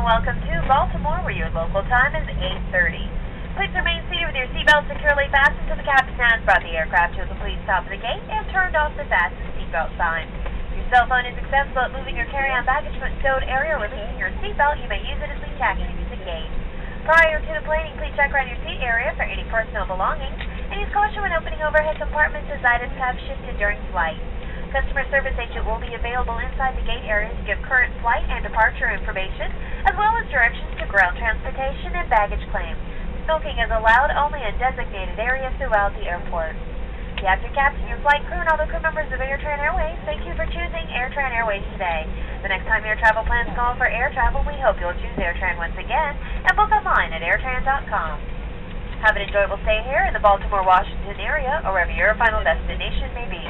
welcome to Baltimore, where your local time is 8:30. Please remain seated with your seatbelt securely fastened until the captain has brought the aircraft to a complete stop at the gate and turned off the fasten seatbelt sign. If your cell phone is accessible at moving your carry-on baggage from its stowed area or releasing your seatbelt, you may use it as we taxi to the gate. Prior to deplaning, please check around your seat area for any personal belongings and use caution when opening overhead compartments as items have shifted during flight. Customer service agent will be available inside the gate area to give current flight and departure information, as well as directions to ground transportation and baggage claims. Smoking is allowed only in designated areas throughout the airport. Your captain, your flight crew, and all the crew members of Airtran Airways, thank you for choosing Airtran Airways today. The next time your travel plans call for air travel, we hope you'll choose Airtran once again and book online at airtran.com. Have an enjoyable stay here in the Baltimore, Washington area, or wherever your final destination may be.